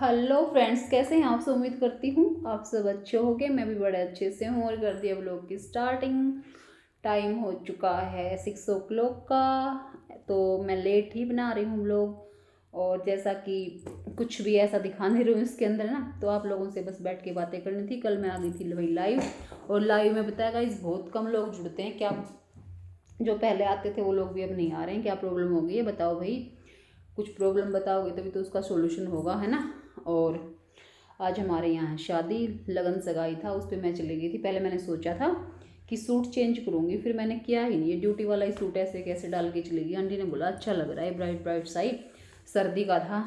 Hello friends, कैसे हैं आप सब। उम्मीद करती हूँ आप सब अच्छे होंगे। मैं भी बड़े अच्छे से हूँ और कर दिया व्लॉग की स्टार्टिंग। टाइम हो चुका है 6 o'clock का। तो मैं लेट ही बना रही हूँ व्लॉग। और जैसा कि कुछ भी ऐसा दिखा नहीं रही हूँ इसके अंदर ना, तो आप लोगों से बस बैठ के बातें करनी थी। कल मैं आ गई थी वही लाइव, और लाइव में बताया गाइस बहुत कम लोग जुड़ते हैं। क्या जो पहले आते थे वो लोग भी अब नहीं आ रहे हैं? क्या प्रॉब्लम हो गई है बताओ भाई। कुछ प्रॉब्लम बताओगे तभी तो उसका सॉल्यूशन होगा, है ना। और आज हमारे यहाँ शादी लगन सगाई था, उस पर मैं चली गई थी। पहले मैंने सोचा था कि सूट चेंज करूँगी, फिर मैंने किया ही नहीं। ये ड्यूटी वाला ही सूट ऐसे कैसे डाल के चली गई। आंटी ने बोला अच्छा लग रहा है, ब्राइट ब्राइट सा ही, सर्दी का था।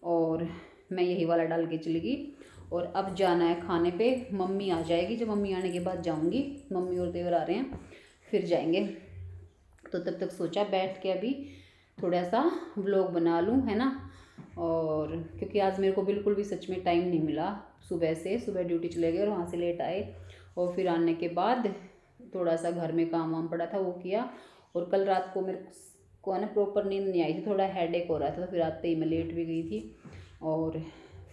और मैं यही वाला डाल के चली गई। और अब जाना है खाने पे। मम्मी आ जाएगी, जब मम्मी आने के बाद जाऊँगी। मम्मी और देवर आ रहे हैं, फिर जाएंगे। तो तब तक सोचा बैठ के अभी थोड़ा सा व्लॉग बना लूँ, है ना। और क्योंकि आज मेरे को बिल्कुल भी सच में टाइम नहीं मिला। सुबह ड्यूटी चले गए और वहाँ से लेट आए। और फिर आने के बाद थोड़ा सा घर में काम वाम पड़ा था, वो किया। और कल रात को मेरे को है ना प्रॉपर नींद नहीं आई थी, थोड़ा हेडेक हो रहा था, तो फिर आते ही मैं लेट भी गई थी। और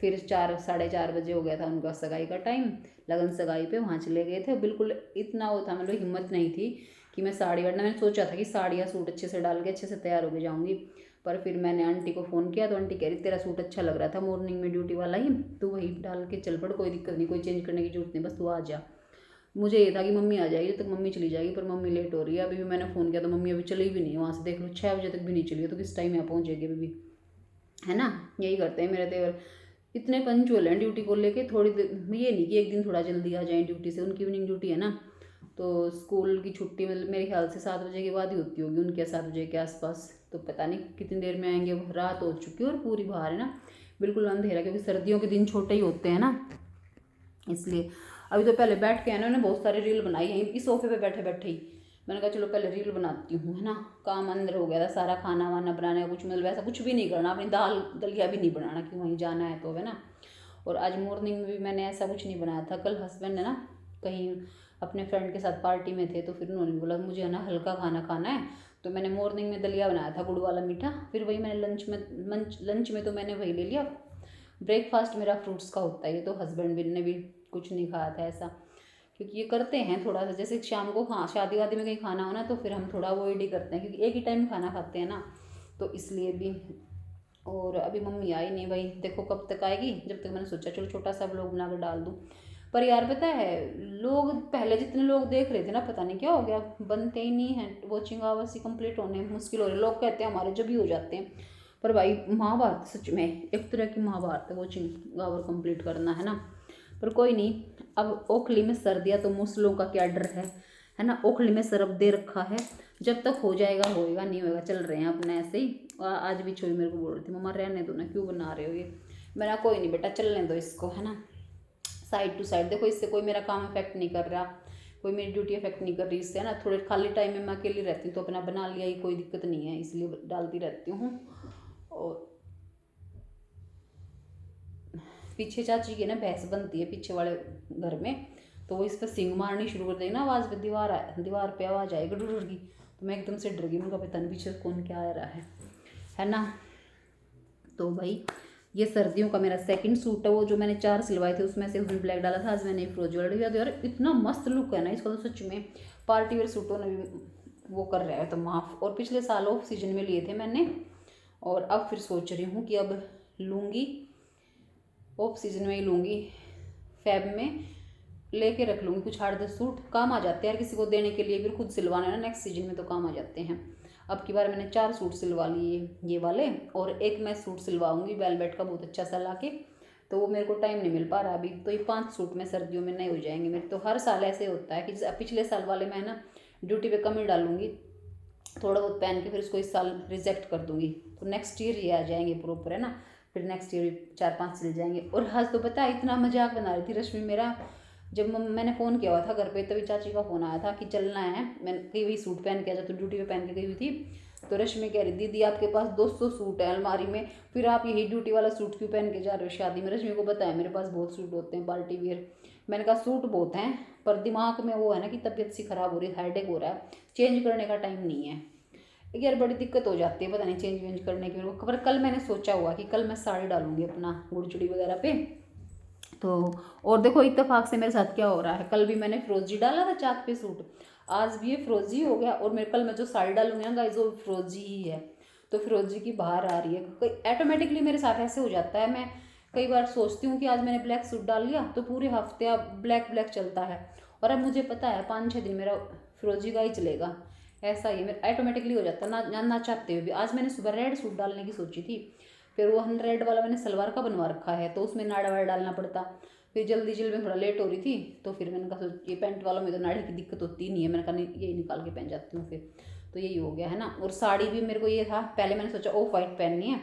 फिर 4 साढ़े 4 बजे हो गया था उनका सगाई का टाइम। लगन सगाई पे वहाँ चले गए थे। बिल्कुल इतना वो था, मतलब हिम्मत नहीं थी कि मैं साड़ी, वरना मैंने सोचा था कि साड़ी या सूट अच्छे से डाल के अच्छे से तैयार होके जाऊँगी। पर फिर मैंने आंटी को फ़ोन किया तो आंटी कह रही तेरा सूट अच्छा लग रहा था मॉर्निंग में ड्यूटी वाला ही, तू वही डाल के चल पड़, कोई दिक्कत नहीं, कोई चेंज करने की जरूरत नहीं, बस तू आ जा। मुझे ये था कि मम्मी आ जाएगी, जब तक मम्मी चली जाएगी, पर मम्मी लेट हो रही है। अभी भी मैंने फ़ोन किया तो मम्मी अभी चली भी नहीं है वहाँ से। देख लो 6 बजे तक भी नहीं चली है, तो किस टाइम यहाँ पहुँचेगी अभी भी, है ना। यही करते हैं मेरे देवर, इतने पंचुअल हैं ड्यूटी को लेके। थोड़ी देर ये नहीं कि एक दिन थोड़ा जल्दी आ जाएं ड्यूटी से, उनकी इवनिंग ड्यूटी है ना। तो स्कूल की छुट्टी मतलब मेरे ख्याल से 7 बजे के बाद ही होती होगी उनके, 7 बजे के आसपास। तो पता नहीं कितनी देर में आएंगे। वो रात हो चुकी है और पूरी बाहर है ना, बिल्कुल अंधेरा, क्योंकि सर्दियों के दिन छोटे ही होते हैं ना, इसलिए। अभी तो पहले बैठ के है ना, उन्होंने बहुत सारी रील बनाई है इस सोफे पे बैठे बैठे ही। मैंने कहा चलो पहले रील बनाती हूँ, है ना। काम अंदर हो गया था सारा, खाना वाना बनाने का कुछ मतलब ऐसा कुछ भी नहीं करना, अपनी दाल दलिया भी नहीं बनाना कि वहीं जाना है तो, है ना। और आज मॉर्निंग में भी मैंने ऐसा कुछ नहीं बनाया था। कल हस्बैंड है ना कहीं अपने फ्रेंड के साथ पार्टी में थे, तो फिर उन्होंने बोला मुझे है ना हल्का खाना खाना है। तो मैंने मॉर्निंग में दलिया बनाया था गुड़ वाला मीठा, फिर वही मैंने लंच में तो मैंने वही ले लिया। ब्रेकफास्ट मेरा फ्रूट्स का होता है। ये तो हस्बैंड भी ने भी कुछ नहीं खाया था ऐसा, क्योंकि ये करते हैं थोड़ा सा, जैसे शाम को हाँ शादी वादी में कहीं खाना हो ना, तो फिर हम थोड़ा अवॉइड ही करते हैं, क्योंकि एक ही टाइम खाना खाते हैं ना, तो इसलिए भी। और अभी मम्मी आई नहीं भाई, देखो कब तक आएगी। जब तक मैंने सोचा चलो छोटा सा व्लॉग बना कर डाल दूँ। पर यार पता है, लोग पहले जितने लोग देख रहे थे ना, पता नहीं क्या हो गया, बनते ही नहीं है। वॉचिंग आवर्स ही कंप्लीट होने मुश्किल हो रहे। लोग कहते हैं हमारे जब भी हो जाते हैं, पर भाई महाभारत सच में एक तरह की महाभारत है वॉचिंग आवर कंप्लीट करना, है ना। पर कोई नहीं, अब ओखली में सर दिया तो मुसलों का क्या डर है ना। ओखली में सरफ दे रखा है, जब तक हो जाएगा होएगा, नहीं होएगा चल रहे हैं अपने ऐसे ही। आज भी छोई मेरे को बोल रही थी मम्मा रहने दो ना, क्यों बना रहे हो ये। मेरा कोई नहीं बेटा, चलने दो इसको, है ना। साइड टू साइड देखो, इससे कोई मेरा काम अफेक्ट नहीं कर रहा, कोई मेरी ड्यूटी अफेक्ट नहीं कर रही इससे, है ना। थोड़े खाली टाइम में मैं अकेली रहती हूँ तो अपना बना लिया, ये कोई दिक्कत नहीं है, इसलिए डालती रहती हूँ। और पीछे चाची की ना भैंस बनती है पीछे वाले घर में, तो वो इस पर सिंग मारनी शुरू कर देगी ना, आवाज़ पे दीवार पे आवाज़ आएगी डुडुर की। तो मैं एकदम से डर गई, उनका पता नहीं पीछे कौन क्या आ रहा है ना। तो भाई ये सर्दियों का मेरा सेकंड सूट है। वो जो मैंने 4 सिलवाए थे उसमें से उसमें ब्लैक डाला था, आज मैंने फ्रोज वाला लिया। तो यार इतना मस्त लुक है ना इसका, तो सच में पार्टी वेयर सूटों ने भी वो कर रहा है तो माफ़। और पिछले साल ऑफ सीजन में लिए थे मैंने, और अब फिर सोच रही हूँ कि अब लूँगी, ऑफ सीजन में ही लूँगी। फैब में लेके रख लूँगी कुछ 8-10 सूट, काम आ जाते हैं यार किसी को देने के लिए, फिर खुद सिलवाना है ना, नेक्स्ट सीजन में तो काम आ जाते हैं। अब की बार मैंने 4 सूट सिलवा लिए ये वाले, और एक मैं सूट सिलवाऊंगी वेलवेट का बहुत अच्छा सा लाके। तो वो मेरे को टाइम नहीं मिल पा रहा अभी, तो ये 5 सूट में सर्दियों में नए हो जाएंगे मेरे। तो हर साल ऐसे होता है कि पिछले साल वाले मैं ना ड्यूटी पे कम ही डालूंगी, थोड़ा बहुत पहन के फिर उसको इस साल रिजेक्ट कर दूंगी, तो नेक्स्ट ईयर ये आ जाएंगे प्रॉपर, है ना। फिर नेक्स्ट ईयर 4-5 सिल जाएंगे। और हज तो पता है इतना मजाक बना रही थी रश्मि मेरा, जब मैंने फ़ोन किया हुआ था घर पे, तभी चाची का फ़ोन आया था कि चलना है। मैंने कही हुई सूट पहन के आ जा, तो ड्यूटी पे पहन के गई हुई थी। तो रश्मि कह रही दीदी आपके पास 200 सूट है अलमारी में, फिर आप यही ड्यूटी वाला सूट क्यों पहन के जा रहे हो शादी में। रश्मि को बताया मेरे पास बहुत सूट होते हैं पार्टी वियर। मैंने कहा सूट बहुत हैं, पर दिमाग में वो है ना कि तबीयत सी ख़राब हो रही है, हेडेक हो रहा है, चेंज करने का टाइम नहीं है। यार बड़ी दिक्कत हो जाती है पता नहीं चेंज वेंज करने की मेरे को। पर कल मैंने सोचा हुआ कि कल मैं साड़ी डालूंगी अपना गुड़चुड़ी वगैरह पे। तो और देखो इत्तेफाक से मेरे साथ क्या हो रहा है, कल भी मैंने फिरोजी डाला था चाक पे सूट, आज भी ये फिरोजी हो गया। और मेरे कल मैं जो साड़ी डालूंगी ना गाइस वो फिरोजी ही है, तो फिरोजी की बाहर आ रही है। कोई ऑटोमेटिकली मेरे साथ ऐसे हो जाता है, मैं कई बार सोचती हूँ कि आज मैंने ब्लैक सूट डाल लिया तो पूरे हफ्ते अब ब्लैक ब्लैक चलता है, और अब मुझे पता है 5-6 दिन मेरा फिरोजी का ही चलेगा। ऐसा ही मेरा ऑटोमेटिकली हो जाता है ना चाहते हुए भी। आज मैंने सुबह रेड सूट डालने की सोची थी, फिर वो 100 वाला मैंने सलवार का बनवा रखा है तो उसमें नाड़ा वाड़ा डालना पड़ता, फिर जल्दी जल्दी में थोड़ा लेट हो रही थी तो फिर मैंने कहा ये पैंट वालों में तो नाड़े की दिक्कत होती नहीं है, मैंने कहा नहीं यही निकाल के पहन जाती हूँ फिर। तो यही हो गया है ना। और साड़ी भी मेरे को ये था, पहले मैंने सोचा ऑफ वाइट पहननी है,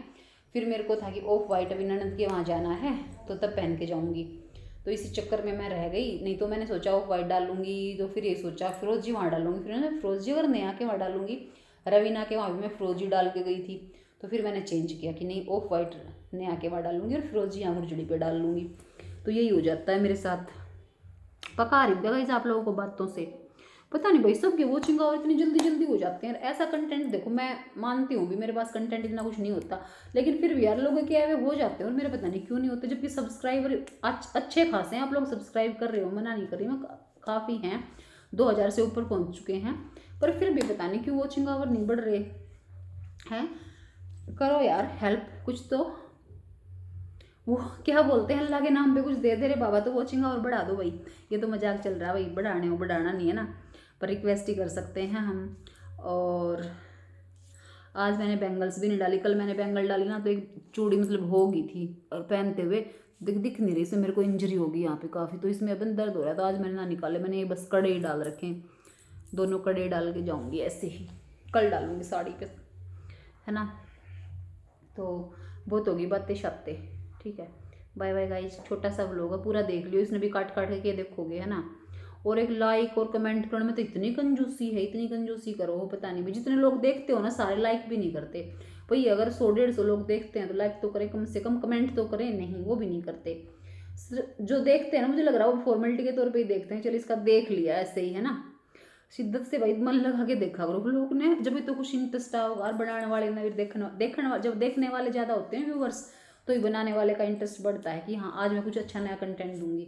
फिर मेरे को था कि ऑफ वाइट अभी ननद के वहाँ जाना है तो तब पहन के जाऊँगी, तो इसी चक्कर में मैं रह गई। नहीं तो मैंने सोचा ऑफ वाइट डालूंगी, तो फिर ये सोचा फिरोजी वहाँ डालूंगी, फिर मैंने फिरोजी अगर नेहा के वहाँ डालूंगी, रवीना के वहाँ भी मैं फिरोजी डाल के गई थी, तो फिर मैंने चेंज किया कि नहीं ऑफ वाइट नेहा के वहाँ डालूंगी और फिरोजी यहाँ गुरजुड़ी पे डाल लूँगी। तो यही हो जाता है मेरे साथ। पका रही हूँ गाइस आप लोगों को बातों से, पता नहीं भाई सबके वॉचिंग आवर इतनी जल्दी जल्दी हो जाते हैं। ऐसा कंटेंट देखो मैं मानती हूँ भी मेरे पास कंटेंट इतना कुछ नहीं होता, लेकिन फिर भी यार लोगों के आए हो जाते हैं और मेरे पता नहीं क्यों नहीं होते, जबकि सब्सक्राइबर अच्छे खासे हैं, आप लोग सब्सक्राइब कर रहे हो, मना नहीं कर रही मैं, काफ़ी हैं 2000 से ऊपर पहुँच चुके हैं, पर फिर भी पता नहीं क्यों वॉचिंग आवर नहीं बढ़ रहे हैं। करो यार हेल्प कुछ तो, वो क्या बोलते हैं अल्लाह के नाम पे कुछ दे दे रे बाबा तो वॉचिंग आवर बढ़ा दो भाई। ये तो मजाक चल रहा है भाई, बढ़ाने हो बढ़ाना नहीं है ना, पर रिक्वेस्ट ही कर सकते हैं हम। और आज मैंने बैंगल्स भी नहीं डाली, कल मैंने बैंगल डाली ना तो एक चूड़ी मतलब हो गई थी और पहनते हुए दिख नहीं रही, इसमें मेरे को इंजरी होगी यहाँ पे काफ़ी, तो इसमें अब दर्द हो रहा है, तो आज मैंने ना निकाले, मैंने ये बस कड़े ही डाल रखे हैं, दोनों कड़े डाल के जाऊँगी ऐसे ही, कल डालूँगी साड़ी पे, है ना। तो बहुत होगी बातें शातें, ठीक है। बाय बाय गाइस, छोटा सा व्लॉग है, पूरा देख लियो, इसने भी काट काट के देखोगे, है ना। और एक लाइक और कमेंट करने में तो इतनी कंजूसी है, इतनी कंजूसी करो पता नहीं भाई, जितने लोग देखते हो ना सारे लाइक भी नहीं करते भाई, अगर 100-150 लोग देखते हैं तो लाइक तो करें कम से कम, कमेंट तो करें, नहीं वो भी नहीं करते। जो देखते हैं ना मुझे लग रहा है वो फॉर्मेलिटी के तौर पर ही देखते हैं, चलो इसका देख लिया ऐसे ही, है ना। शिद्दत से भाई मन लगा के देखा करो लोग ने, जब भी तो कुछ इंटरेस्ट आओगा, और बनाने वाले ने देखने जब देखने वाले ज़्यादा होते हैं व्यूवर्स, तो ही बनाने वाले का इंटरेस्ट बढ़ता है कि हाँ आज मैं कुछ अच्छा नया कंटेंट दूंगी।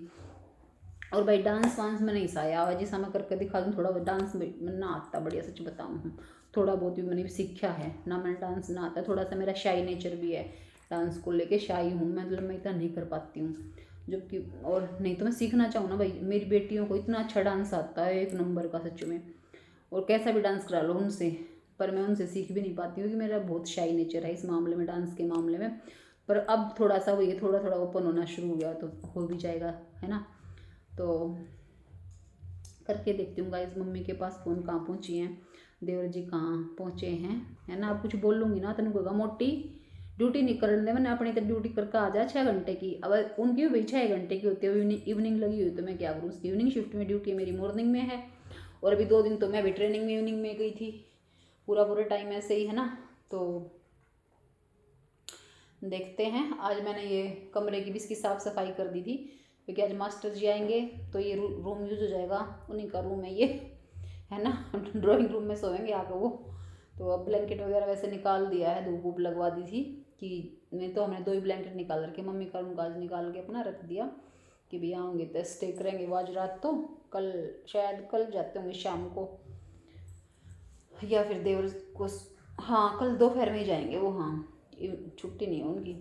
और भाई डांस वांस में नहीं साया आवाज जैसा मैं करके दिखा दूँ, थोड़ा बहुत डांस में ना आता बढ़िया, सच बताऊँ थोड़ा बहुत भी मैंने सीखा है ना, मैंने डांस ना आता, थोड़ा सा मेरा शाई नेचर भी है, डांस को लेके शाई हूँ मैं, मतलब मैं इतना नहीं कर पाती हूँ जबकि, और नहीं तो मैं सीखना चाहूँ ना भाई, मेरी बेटियों को इतना अच्छा डांस आता है एक नंबर का सच में, और कैसा भी डांस करा लो उनसे, पर मैं उनसे सीख भी नहीं पाती हूँ क्योंकि मेरा बहुत शाई नेचर है इस मामले में, डांस के मामले में। पर अब थोड़ा सा वो ये थोड़ा थोड़ा ओपन होना शुरू हो गया तो हो भी जाएगा, है ना। तो करके देखती हूँ गाइस। मम्मी के पास फ़ोन कहाँ पहुँची हैं, देवर जी कहाँ पहुँचे हैं, है ना। अब कुछ बोलूँगी ना तो उनको मोटी ड्यूटी नहीं करने दे, मैंने अपनी तो ड्यूटी करके आ जा 6 घंटे की, अब उनकी भी भाई 6 घंटे की होती है, इवनिंग लगी हुई तो मैं क्या करूँ, उसकी इवनिंग शिफ्ट में ड्यूटी मेरी मॉर्निंग में है, और अभी 2 दिन तो मैं भी ट्रेनिंग में इवनिंग में गई थी, पूरा टाइम ऐसे ही, है ना। तो देखते हैं, आज मैंने ये कमरे की भी इसकी साफ़ सफाई कर दी थी क्योंकि आज मास्टर जी आएंगे तो ये रूम यूज़ हो जाएगा, उन्हीं का रूम है ये, है ना। ड्राइंग रूम में सोएंगे आके वो, तो अब ब्लैंकेट वगैरह वैसे निकाल दिया है, धूप वूप लगवा दी थी कि नहीं तो हमने 2 ही ब्लैंकेट निकाल रखे, मम्मी का रूम आज निकाल के अपना रख दिया कि भैया आऊँगे तो स्टे करेंगे वो आज रात, तो कल शायद कल जाते होंगे शाम को, या फिर देवर को, हाँ कल दोपहर में ही जाएंगे वो, हाँ छुट्टी नहीं है उनकी।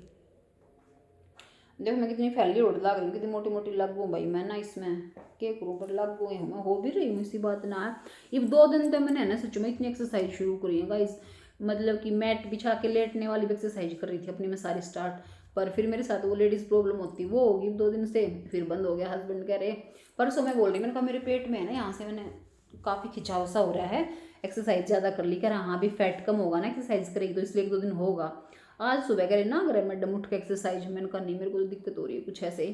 देखो मैं कितनी फैली रोड लग रही हूँ, कितनी मोटी मोटी लग गूँ भाई मैं ना, इसमें क्या करूँ, पर लग गए हूँ मैं, हो भी रही हूँ, इसी बात ना है। ये 2 दिन तो मैंने ना सच में इतनी एक्सरसाइज शुरू करी है गाइस, मतलब कि मैट बिछा के लेटने वाली भी एक्सरसाइज कर रही थी अपनी मैं सारी स्टार्ट, पर फिर मेरे साथ वो लेडीज़ प्रॉब्लम होती वो होगी 2 दिन से, फिर बंद हो गया। हस्बैंड कह रहे परसों, मैं बोल रही मैंने कहा मेरे पेट में है ना, यहाँ से मैंने काफ़ी खिंचाव सा हो रहा है, एक्सरसाइज ज़्यादा कर ली, कह रहा हाँ भी फैट कम होगा ना एक्सरसाइज करेगी तो, इसलिए 1-2 दिन होगा। आज सुबह कह रहे ना अगर मैडम उठ के एक्सरसाइज, मैंने कहा नहीं मेरे को तो दिक्कत हो रही है कुछ ऐसे,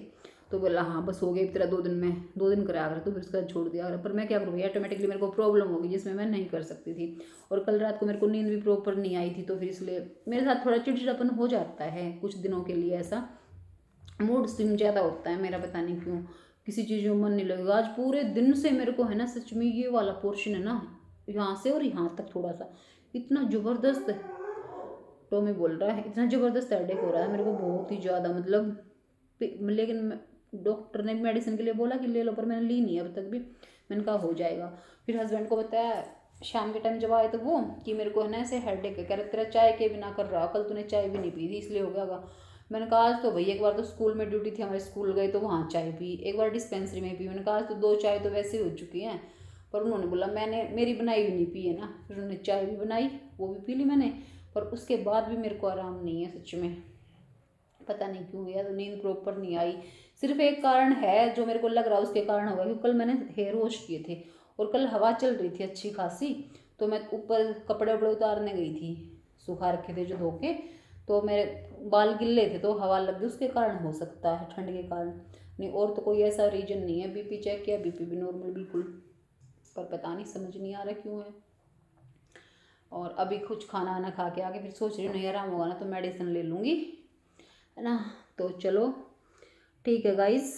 तो बोला हाँ बस हो गई तेरा 2 दिन में, 2 दिन कराया कर तो फिर उसका छोड़ दिया कर, पर मैं क्या करूँगी ऑटोमेटिकली मेरे को प्रॉब्लम होगी जिसमें मैं नहीं कर सकती थी, और कल रात को मेरे को नींद भी प्रॉपर नहीं आई थी, तो फिर इसलिए मेरे साथ थोड़ा चिड़चिड़ापन हो जाता है कुछ दिनों के लिए, ऐसा मूड स्विंग ज़्यादा होता है मेरा, पता नहीं क्यों किसी चीज़ में मन नहीं लगेगा। आज पूरे दिन से मेरे को है ना सच में ये वाला पोर्शन है ना यहाँ से और यहाँ तक थोड़ा सा इतना ज़बरदस्त, टॉमी बोल रहा है इतना ज़बरदस्त हेडेक हो रहा है मेरे को, बहुत ही ज़्यादा मतलब। लेकिन डॉक्टर ने मेडिसिन के लिए बोला कि ले लो, पर मैंने ली नहीं अब तक भी। मैंने कहा हो जाएगा। फिर हस्बैंड को बताया शाम के टाइम जब आए तो वो कि मेरे को है ना ऐसे हेडेक है, कह रहे तेरा चाय के बिना कर रहा, कल तूने चाय भी नहीं पी थी इसलिए हो गया होगा। मैंने कहा आज तो भाई, एक बार तो स्कूल में ड्यूटी थी हमारे, स्कूल गए तो वहाँ चाय पी, एक बार डिस्पेंसरी में पी। मैंने कहा आज तो 2 चाय तो वैसे हो चुकी हैं। पर उन्होंने बोला मैंने मेरी बनाई हुई नहीं पी है ना, फिर उन्होंने चाय भी बनाई, वो भी पी ली मैंने। पर उसके बाद भी मेरे को आराम नहीं है सच में, पता नहीं क्यों यार, नींद प्रॉपर नहीं आई। सिर्फ एक कारण है जो मेरे को लग रहा है उसके कारण होगा, क्योंकि कल मैंने हेयर वॉश किए थे और कल हवा चल रही थी अच्छी खासी, तो मैं ऊपर कपड़े वपड़े उतारने गई थी, सुखा रखे थे जो धो के, तो मेरे बाल गिल्ले थे तो हवा लग गई, उसके कारण हो सकता है, ठंड के कारण। नहीं और तो कोई ऐसा रीजन नहीं है। बीपी चेक किया, बीपी भी नॉर्मल बिल्कुल, पर पता नहीं समझ नहीं आ रहा क्यों है। और अभी कुछ खाना वाना खा के आके फिर सोच रही हूँ नहीं आराम होगा ना तो मेडिसिन ले लूँगी, है ना। तो चलो ठीक है गाइस,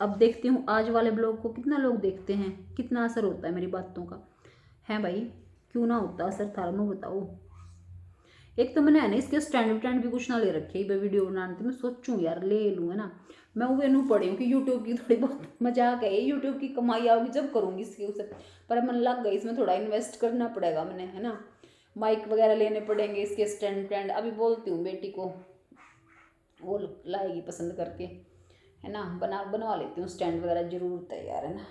अब देखती हूँ आज वाले ब्लॉग को कितना लोग देखते हैं, कितना असर होता है मेरी बातों का, है भाई। क्यों ना होता असर, थारा नो बताओ। एक तो मैंने है ना इसके स्टैंड भी कुछ ना ले रखे है वीडियो बनाने, तो मैं सोचूँ यार ले लूँ, है ना। मैं वो नू पड़ी हूँ कि यूट्यूब की थोड़ी बहुत मजाक है, यूट्यूब की कमाई आओगी जब करूँगी इसके उसे, पर मन लग गई इसमें, थोड़ा इन्वेस्ट करना पड़ेगा मैंने, है ना। माइक वगैरह लेने पड़ेंगे, इसके स्टैंड अभी बोलती हूँ बेटी को, वो लाएगी पसंद करके, है ना। बनवा लेती हूँ स्टैंड वगैरह, ज़रूरत है यार, है ना।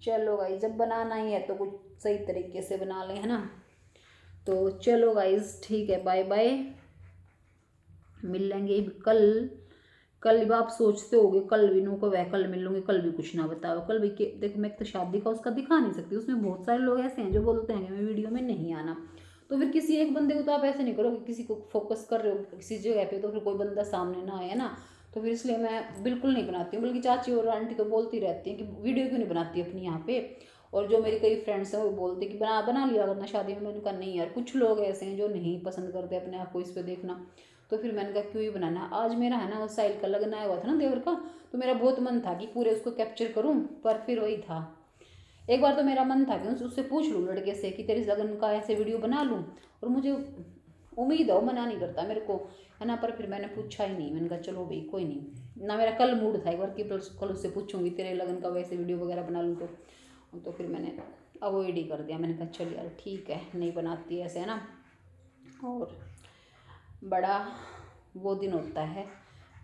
चलो भाई जब बनाना ही है तो कुछ सही तरीके से बना लें, है ना। तो चलो गाइज ठीक है, बाय बाय, मिल लेंगे कल। कल भी आप सोचते होगे कल भी नो को वह कल मिल लूँगी, कल भी कुछ ना बताओ, कल भी के देखो मैं तो शादी का उसका दिखा नहीं सकती, उसमें बहुत सारे लोग ऐसे हैं जो बोलते हैं कि मैं वीडियो में नहीं आना, तो फिर किसी एक बंदे को तो आप ऐसे नहीं करो कि किसी को फोकस कर रहे हो किसी जगह पे तो फिर कोई बंदा सामने ना आए ना, तो फिर इसलिए मैं बिल्कुल नहीं बनाती हूँ। बल्कि चाची और आंटी तो बोलती रहती हैं कि वीडियो क्यों नहीं बनाती अपनी यहाँ पे, और जो मेरी कई फ्रेंड्स हैं वो बोलते कि बना लिया करना शादी में। मैंने कहा नहीं यार, कुछ लोग ऐसे हैं जो नहीं पसंद करते अपने आप को इस पर देखना, तो फिर मैंने कहा क्यों ही बनाना। आज मेरा है ना वो साहिल का लगन आया हुआ था ना देवर का, तो मेरा बहुत मन था कि पूरे उसको कैप्चर करूँ, पर फिर वही था, एक बार तो मेरा मन था कि उससे पूछ लूँ लड़के से कि तेरे लगन का ऐसे वीडियो बना लूँ, और मुझे उम्मीद है वो मना नहीं करता मेरे को, है ना। पर फिर मैंने पूछा ही नहीं, मैंने कहा चलो भाई कोई नहीं ना, मेरा कल मूड था एक बार कि कल उससे पूछूंगी तेरे लगन का वैसे वीडियो वगैरह बना लूँ, तो फिर मैंने अवॉइड ही कर दिया। मैंने कहा चल यार ठीक है, नहीं बनाती ऐसे, है ना। और बड़ा वो दिन होता है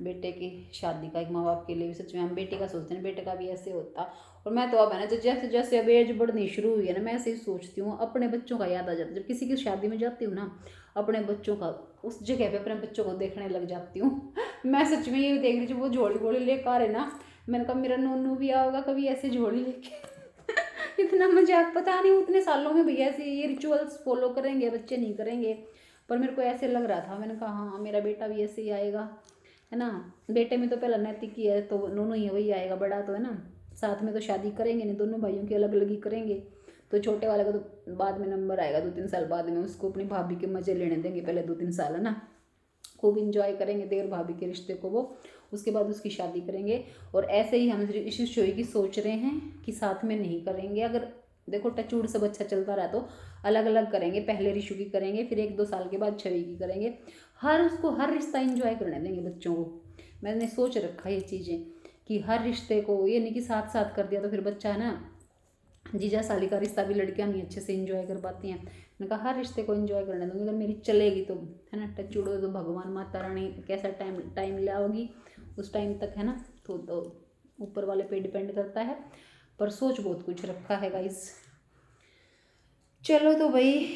बेटे की शादी का, एक माँ बाप के लिए भी सच में हम बेटे का सोचते हैं, बेटे का भी ऐसे होता। और मैं तो अब है ना जैसे जैसे अब एज बढ़नी शुरू हुई है ना, मैं ऐसे ही सोचती हूँ, अपने बच्चों का याद आ जाता है। जब किसी की शादी में जाती हूँ ना, अपने बच्चों का उस जगह पे अपने बच्चों को देखने लग जाती हूँ। मैं सच में ये देख रही थी वो झोली वोली लेकर आ रहे ना, मैंने कहा मेरा नोनू भी आओगा कभी ऐसे झोली लेके। इतना मजाक, पता नहीं उतने सालों में भैया ऐसे ये रिचुअल्स फॉलो करेंगे बच्चे, नहीं करेंगे, पर मेरे को ऐसे लग रहा था। मैंने कहा हाँ मेरा बेटा भी ऐसे ही आएगा, है ना। बेटे में तो पहला नैतिक ही है, तो दोनों ही वही आएगा, बड़ा तो है ना। साथ में तो शादी करेंगे नहीं, दोनों भाइयों की अलग अलग ही करेंगे, तो छोटे वाले का तो बाद में नंबर आएगा 2-3 साल बाद में, उसको अपनी भाभी के मज़े लेने देंगे पहले 2-3 साल, है ना। खूब इंजॉय करेंगे देवर भाभी के रिश्ते को वो, उसके बाद उसकी शादी करेंगे। और ऐसे ही हम इस शोई की सोच रहे हैं कि साथ में नहीं करेंगे, अगर देखो टचूड़ सब अच्छा चलता रहा तो अलग अलग करेंगे, पहले रिशु की करेंगे, फिर 1-2 साल के बाद छवि की करेंगे, हर रिश्ता इंजॉय करने देंगे बच्चों को। मैंने सोच रखा है ये चीज़ें कि हर रिश्ते को, ये नहीं कि साथ साथ कर दिया तो फिर बच्चा है ना, जीजा साली का रिश्ता भी लड़कियां नहीं अच्छे से इंजॉय कर पाती हैं। मैंने कहा हर रिश्ते को इंजॉय करने दूँगी, अगर मेरी चलेगी तो, है ना। टचूड़ो तो भगवान माता रानी कैसा टाइम लाओगी उस टाइम तक, है ना। तो ऊपर वाले पे डिपेंड करता है, पर सोच बहुत कुछ रखा है गाइस। चलो तो भाई,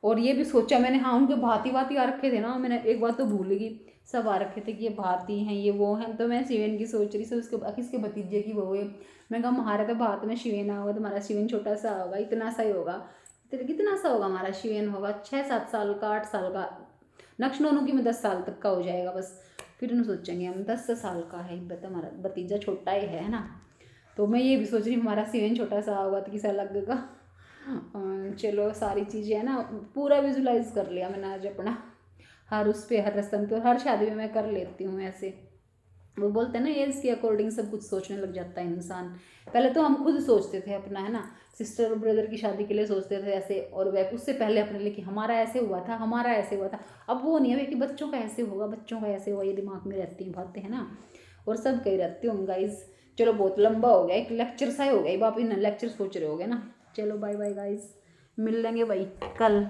और ये भी सोचा मैंने, हाँ उनके भाती वाती आ रखे थे ना, मैंने एक बात तो भूल गई, सब आ रखे थे कि ये भाती हैं ये वो हैं, तो मैं शिवेन की सोच रही थी, उसके किसके भतीजे की वो है। मैं कहा हमारा तो भात में शिवेन होगा, तुम्हारा शिवेन छोटा सा होगा, इतना सा ही होगा, कितना सा होगा हमारा शिवेन, होगा 6-7 साल का, 8 साल का, नक्श नोनू की में 10 साल तक का हो जाएगा बस। फिर उन्हें सोचेंगे हम 10 साल का है, हमारा भतीजा छोटा ही है ना। तो मैं ये भी सोच रही हूँ हमारा शिवेन छोटा सा होगा तो किसा लगेगा। चलो सारी चीज़ें है ना, पूरा विजुलाइज कर लिया मैंने आज अपना, हर उस पर हर रस्म पे, हर शादी में मैं कर लेती हूँ ऐसे, वो बोलते हैं ना एज के अकॉर्डिंग सब कुछ सोचने लग जाता है इंसान। पहले तो हम खुद सोचते थे अपना, है ना, सिस्टर और ब्रदर की शादी के लिए सोचते थे ऐसे, और वह उससे पहले अपने लिए कि हमारा ऐसे हुआ था, हमारा ऐसे हुआ था। अब वो नहीं है कि बच्चों का ऐसे होगा, बच्चों का ऐसे होगा, ये दिमाग में रहती हैं बातें, है ना। और सब कही रहती हूँ गाइज। चलो बहुत लंबा हो गया, एक लेक्चर सा ही हो गया, आप इन लेक्चर सोच रहे होगे ना। चलो बाय बाय गाइज, मिल लेंगे भाई कल।